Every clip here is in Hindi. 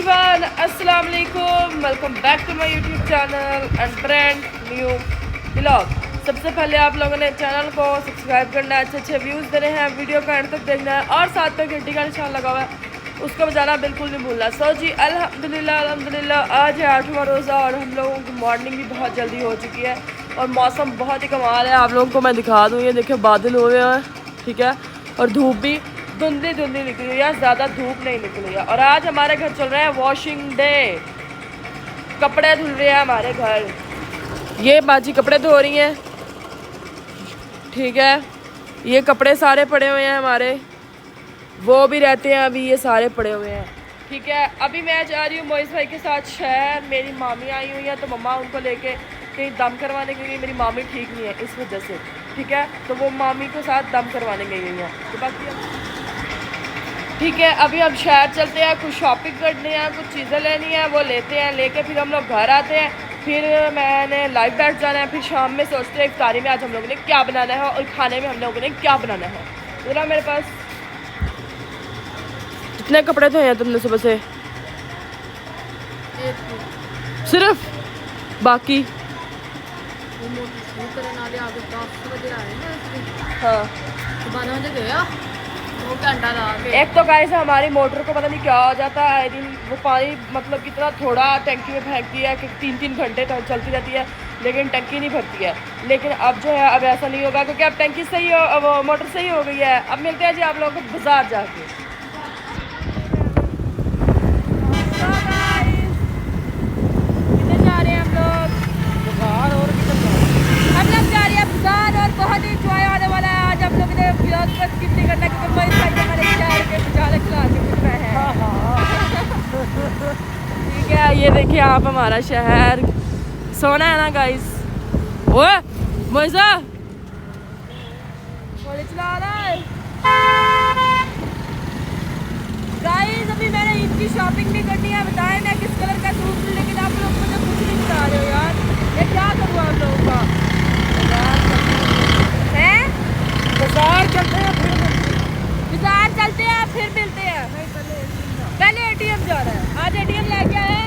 एवरीवन, अस्सलाम वालेकुम। Welcome back to my YouTube channel and brand new blog. सबसे पहले आप लोगों ने चैनल को सब्सक्राइब करना है, अच्छे व्यूज़ देने हैं, वीडियो का एंड तक देखना है और साथ में घंटी का निशान लगा हुआ है उसको बजाना बिल्कुल नहीं भूलना। सो जी अल्हम्दुलिल्लाह आज है 8वां रोज़ा और हम लोगों की मॉर्निंग भी बहुत जल्दी हो चुकी है और मौसम बहुत ही कमाल है। आप लोगों को मैं दिखा दूँ, ये देखिए बादल हुए हैं, ठीक है, और धूप भी धुंधली निकली हुई है, ज़्यादा धूप नहीं निकली है। और आज हमारे घर चल रहा है वॉशिंग डे, कपड़े धुल रहे हैं हमारे घर। ये बाजी कपड़े धो रही हैं, ठीक है, ये कपड़े सारे पड़े हुए हैं हमारे, वो भी रहते हैं अभी, ये सारे पड़े हुए हैं, ठीक है। अभी मैं जा रही हूँ मोइस भाई के साथ शहर, मेरी मामी आई हुई है तो मम्मा उनको लेके कहीं दम करवाने गई। मेरी मामी ठीक नहीं है इस वजह से, ठीक है, तो वो मामी के साथ दम करवाने गई हुई हैं। तो बाकी ठीक है, अभी हम शहर चलते हैं, कुछ शॉपिंग करनी है, कुछ चीज़ें लेनी है, वो लेते हैं, लेके फिर हम लोग घर आते हैं। फिर मैंने लाइव बैठ जाना है, फिर शाम में सोचते हैं इफ्तारी में आज हम लोगों ने क्या बनाना है और खाने में हम लोगों ने क्या बनाना है। पूरा मेरे पास कितने कपड़े धोए हैं तुमने सुबह से? सिर्फ बाकी हाँ 12 बजे गया, 2 घंटा लगा के। एक तो गाइस हमारी मोटर को पता नहीं क्या हो जाता है, दिन वो पानी मतलब कितना थोड़ा टंकी में फेंकती है कि 3-3 घंटे तक चलती रहती है लेकिन टंकी नहीं भरती है। लेकिन अब जो है अब ऐसा नहीं होगा क्योंकि अब टंकी सही हो, अब मोटर सही हो गई है। अब मिलते हैं जी आप लोगों को बाजार जाके। कितने जा रहे हैं हम लोग बाजार और हम लोग जा रहे हैं बाजार और बहुत ही इंजॉय होने वाला है। आज हम लोग ने ब्लॉग पर स्किप नहीं करना क्योंकि मोइस भाई हमारे शहर के बेचारे खिला के कुछ रहे हैं, ठीक है। ये देखिए आप हमारा शहर, सोना है ना गाइस। ओए मोइसा गोली चला रहा है गाइस। अभी मैंने इनकी शॉपिंग भी करनी है, बताएं मैं किस कलर का सूट लूं, लेकिन आप लोग मुझे कुछ नहीं बता रहे हो यार, ये क्या करूँ आप लोगों का। हैं बाजार चलते हैं, फिर मिलते हैं। पहले एटीएम जा रहा है, आज एटीएम लेके आए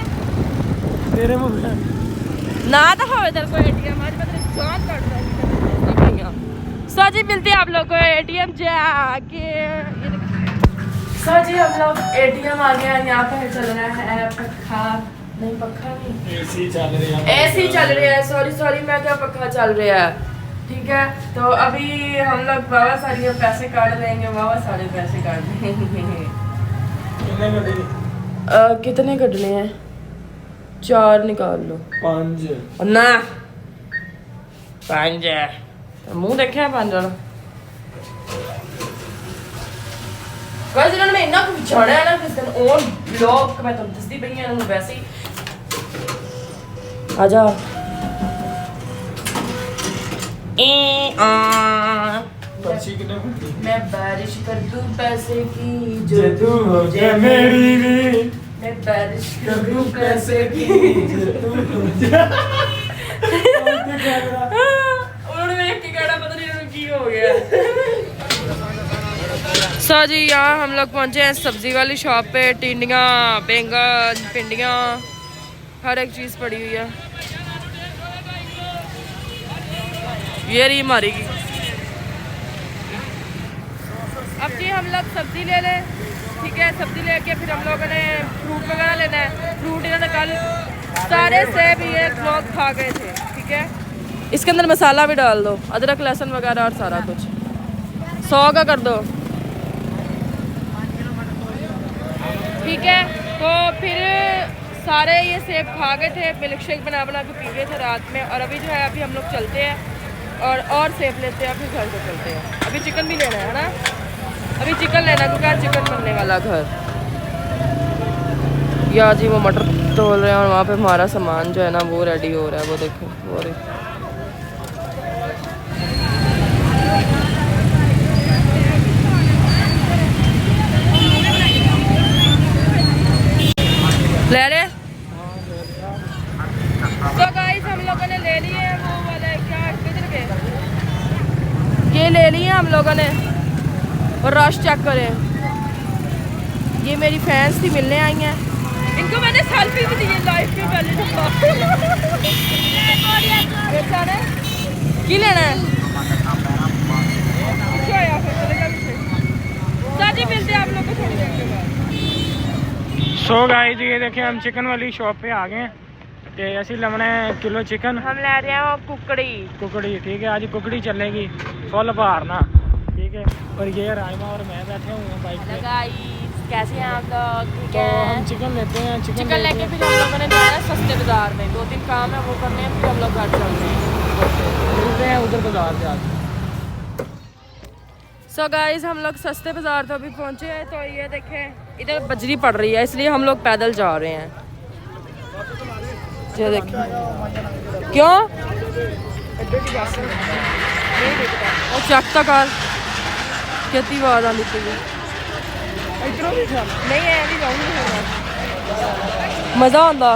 तेरे ना तो हो इधर कोई एटीएम, आज मैं तेरी जान काट रहा हूं। सो जी मिलते हैं आप लोग को एटीएम जाके। सो जी हम लोग एटीएम आ गया, यहाँ पे चल रहा है पखा नहीं, एसी चल रही है, एसी चल रही है, सॉरी मैं क्या पखा चल रहा है, ठीक है। तो अभी हम लोग बाबा सारे पैसे काट लेंगे, बाबा सारे पैसे काट लेंगे। कितने कटने हैं? 4 निकाल लो। 5 ना 5 मुंह देखे 5 वाला गाइस। इन्होंने इन्ना कुछ जाना है ना किस दिन और ब्लॉग मैं तुम दसती पई है वैसे ही आजा मैं बारिश कर दूं पैसे की जो तू हो जाए मेरी भी, मैं बारिश कर दूं पैसे की जो तू हो जाए। उन्होंने देख के कहना पता नहीं उन्हें की हो गया। सो जी यहाँ हम लोग पहुँचे हैं सब्जी वाली शॉप पे, टिंडियाँ, बैंगन, भिंडियाँ, हर एक चीज़ पड़ी हुई है। ये रही हमारी की। अब जी हम लोग सब्जी ले लें, ठीक है, सब्जी लेके फिर हम लोगों ने फ्रूट वगैरह लेना है। फ्रूट इन्होंने कल सारे सेब ये लोग खा गए थे, ठीक है। इसके अंदर मसाला भी डाल दो, अदरक लहसुन वगैरह और सारा कुछ 100 का कर दो, ठीक है। तो फिर सारे ये सेब खा गए थे, मिल्क शेक बना के पी गए थे रात में। और अभी जो है अभी हम लोग चलते हैं और सेब लेते हैं, फिर घर को चलते हैं। अभी चिकन भी लेना है ना, अभी चिकन लेना क्योंकि आज चिकन बनने वाला घर। या जी वो मटर तोल रहे हैं और वहाँ पे हमारा सामान जो है ना वो रेडी हो रहा है, वो देखो वो रही। ले ले तो गाइस हम लोगों ने ले लिए वो वाला क्या किधर गए, ये ले लिए हम लोगों ने। और रश चेक करें, ये मेरी फैंस थी मिलने आई हैं, इनको मैंने सेल्फी भी दी है लाइफ में पहले की लेना है क्या या फिर चलेगा पीछे साजी मिलते हैं आप लोग को थोड़ी देर के बाद। सो गाइस ये देखिए हम चिकन वाली शॉप पे आ गए हैं ते ਅਸੀਂ ਲਵਣਾ किलो चिकन हम ले रहे हैं कुकड़ी कुकड़ी ठीक है आज कुकड़ी चलेगी फुल भारना ठीक है। और ये राइमा और मैं बैठे हुए हैं बाइक पे। गाइस कैसे हैं आप लोग ठीक तो है हम चिकन लेते हैं चिकन लेके फिर हम लोगों ने जाना है सस्ते बाजार में 2-3 काम है वो करने हैं फिर हम लोग घर चलते हैं मिलते हैं उधर बाजार से आज। सो गाइस हम लोग सस्ते बाजार तो अभी पहुंचे हैं तो ये देखें इधर बजरी पड़ रही है इसलिए हम लोग पैदल जा रहे हैं। ये देखें क्यों और चक तक कार कितनी आवाज आनी चाहिए नहीं है नहीं जाऊंगी मजा आता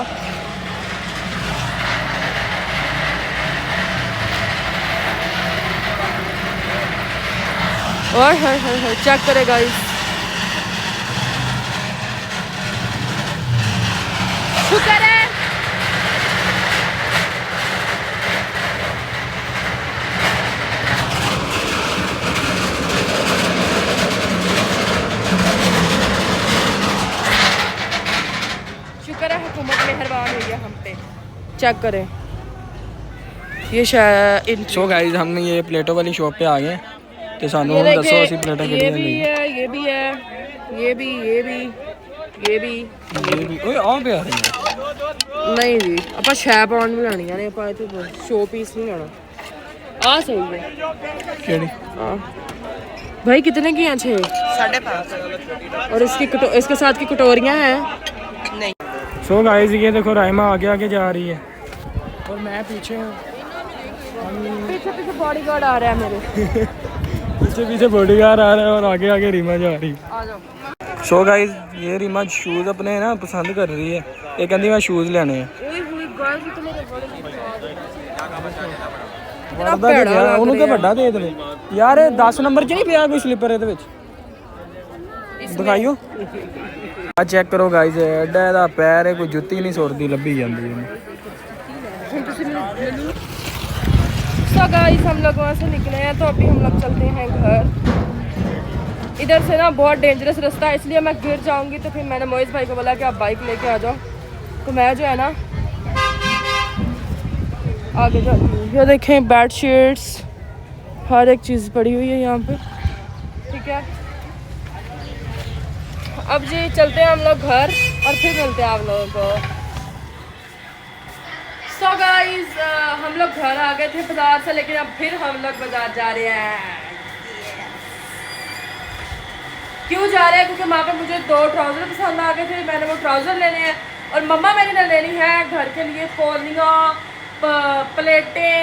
और चेक करे गाइस शुक्र है शुक्र है हुकूमत मेहरबान हुई है हम पे। चेक करें ये शायद सो गाइस हम ये प्लेटों वाली शॉप पे आ गए तो सानू ये हम दसो देखिए, ਅਸੀਂ प्लेटां ये किहड़ियां भी लईਆਂ है ये भी है ये भी ਓਏ ਆ ਪਿਆ ਹੈ नहीं जी ਆਪਾਂ ਸ਼ੈ ਪਾਉਣ ਨੂੰ ਲੈਣੀਆਂ ਨੇ ਆਪਾਂ ਇੱਥੇ ਸ਼ੋ ਪੀਸ ਨਹੀਂ ਲੈਣਾ ਆ सही है ਕਿਹੜੀ हाँ भाई कितने की हैं 6 5.5 और इसके साथ की कटोरियाँ हैं नहीं। सो गाइस ये देखो राइमा आगे आगे जा रही है और मैं पीछे हूँ पीछे पीछे बॉडीगार्ड आ रहा है मेरे पीछे पीछे बॉडीगार्ड आ रहा है और आगे आगे रीमा जा रही है। आ जाओ सो गाइस ये रीमा शूज़ अपने ना पसंद कर रही है ये कहती मैं शूज़ लेने हैं ਉਹਨੂੰ ਤਾਂ ਵੱਡਾ ਦੇ ਦੇਵੇ ਯਾਰ 10 ਨੰਬਰ ਚ ਨਹੀਂ ਪਿਆ ਕੋਈ ਸਲੀਪਰ ਇਹਦੇ ਵਿੱਚ ਦਿਖਾਈਓ ਆ ਚੈੱਕ ਕਰੋ ਗਾਇਸ ਐਡਾ ਇਹਦਾ ਪੈਰ ਹੈ ਕੋਈ ਜੁੱਤੀ ਨਹੀਂ ਸੁੱਟਦੀ ਲੱਭੀ ਜਾਂਦੀ ਹੈ। सो गाइस हम लोग वहाँ से निकले हैं तो अभी हम लोग चलते हैं घर। इधर से ना बहुत डेंजरस रास्ता है इसलिए मैं गिर जाऊंगी तो फिर मैंने मोइज़ भाई को बोला कि आप बाइक लेके आ जाओ तो मैं जो है ना आगे जाती हूँ। ये देखें बेड शीट्स हर एक चीज़ पड़ी हुई है यहाँ पे ठीक है। अब जी चलते हैं हम लोग घर और फिर मिलते हैं आप लोगों को। सो गाइस हम लोग घर आ गए थे बाजार से लेकिन अब फिर हम लोग बाजार जा रहे हैं। क्यों जा रहे हैं क्योंकि वहाँ पे मुझे 2 ट्राउज़र पसंद आ गए थे मैंने वो ट्राउज़र लेने हैं और मम्मा मेरी ने लेनी है घर के लिए कोलियाँ प्लेटें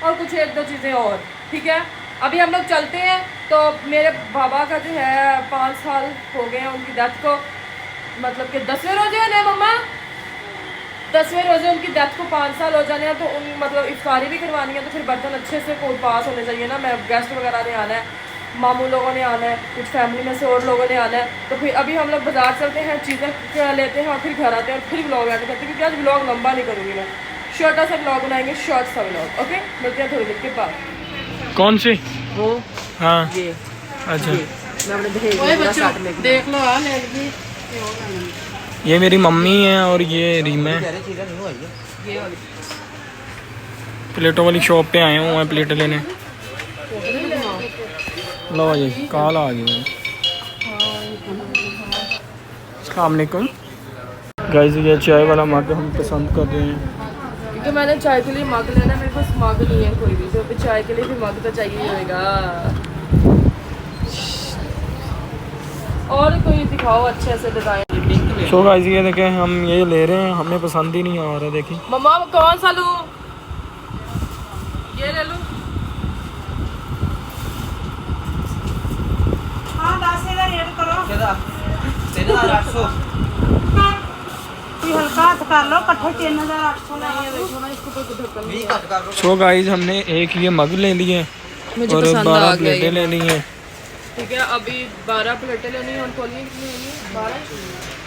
और कुछ 1-2 चीज़ें और ठीक है। अभी हम लोग चलते हैं तो मेरे बाबा का जो है 5 साल हो गए हैं उनकी डेथ को मतलब कि 10वें रोजे हैं मम्मा 10वें रोजे उनकी डेथ को 5 साल हो जाने हैं तो उन मतलब इफ्तारी भी करवानी है तो फिर बर्तन अच्छे से कोई पास होने चाहिए ना। मैं गेस्ट वगैरह ने आना है मामू लोगों ने आना है कुछ फैमिली में से और लोगों ने आना है तो फिर अभी हम लोग बाजार चलते हैं चीज़ें लेते हैं और फिर घर आते हैं और फिर व्लॉग ऐड करते हैं क्योंकि आज व्लॉग लंबा नहीं करूँगी मैं छोटा सा व्लॉग बनाएंगे शॉर्ट सा व्लॉग ओके। मिलते हैं थोड़ी देर के बाद। कौन सी वो हाँ ये अच्छा मैं अपने दहेज देख लो ये मेरी मम्मी है और ये रीमा है। प्लेटों वाली शॉप पे आए हुए हैं प्लेट लेने। लो जी कॉल आ गई अस्सलाम वालेकुम गाइस ये चाय वाला मग हम पसंद कर रहे हैं क्योंकि मैंने चाय के लिए मग लेना मेरे पास मग नहीं है कोई भी तो फिर चाय के लिए भी मग तो चाहिए ही होगा। और कोई दिखाओ अच्छे से डिज़ाइन। सो गाइस ये देखें हम ये ले रहे हैं हमें पसंद ही नहीं आ रहा देखिए मम्मा कौन सा लूँ ये ले लूँ हाँ 10 का रेट करो 3800 कोई हल्का हाथ कर लो कट्ठे 3800 नहीं है देखो ना इसको कोई ढक्कन नहीं है। सो गाइस हमने एक ये मग ले लिए मुझे और पसंद 12 आ गया प्लेटें ये। ले ली हैं ठीक है। अभी 12 प्लेटें लेनी है और कौलियाँ कितनी लेनी है?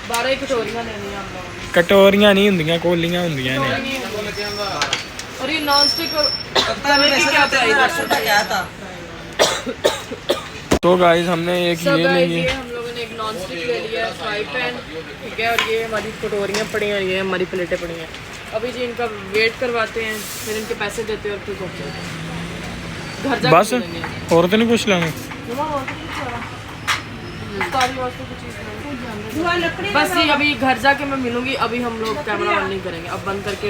12 ही कटोरियाँ लेनी है हम लोगों ने। कटोरियां नहीं ਹੁੰਦੀਆਂ ਕੋਲੀਆਂ ਹੁੰਦੀਆਂ ਨੇ। और ये नॉन स्टिक तवे की क्या प्राइस है? तो गाइस हमने एक So ये guys, ली ये है। हम लोगों ने एक नॉन स्टिक ले लिया है, फ्राई पैन, ठीक है। और ये हमारी कटोरियाँ पड़ी हैं, ये हमारी प्लेटें पड़ी हैं। अभी जी इनका वेट करवाते हैं, फिर इनके पैसे देते हैं और फिर घर चलते हैं। घर जाके बस मिलेंगे। और तो नहीं कुछ लेना। मम्मा, और तो कुछ सारा? इफ्तारी वास्ते कुछ चीज़ नहीं। दुआ लकड़ी बस ये अभी घर जाके मैं मिलूंगी। अभी हम लोग कैमरा ऑन नहीं करेंगे, अब बंद करके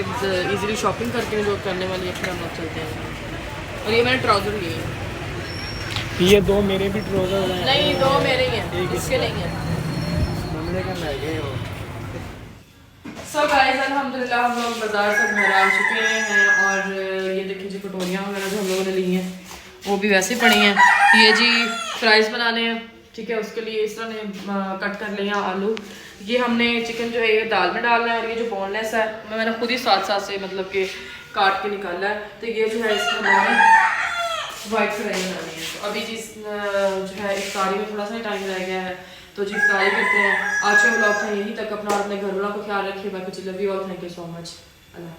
इजीली शॉपिंग करके जो करने वाली है फिर हम लोग चलते हैं। और ये मैंने ट्राउज़र लिए हैं। ये 2 मेरे भी ट्राउजर हैं। नहीं, 2 मेरे ही हैं, इसके नहीं हैं। सो गाइस अल्हम्दुलिल्लाह हम लोग बाज़ार से घर आ चुके हैं। और ये देखिए जी कटोरियाँ वगैरह जो हम लोगों ने ली हैं वो भी वैसे पड़ी हैं। ये जी फ्राइज़ बनाने हैं, ठीक है। उसके लिए इस तरह ने कट कर लिया आलू। ये हमने चिकन जो है ये दाल में डालना है। और ये जो बोनलेस है मैंने खुद ही साथ से मतलब कि काट के निकाला है। तो ये जो है इसको हमने वाइट फ्राई बनानी है। तो अभी जी जो है इफ्तारी में थोड़ा सा टाइम रह गया है, तो जी इफ्तारी करते हैं। आज का ब्लॉग था यहीं तक। अपना और अपने घर वालों को ख्याल रखिए। बाकी love you all, thank you so much. Allah.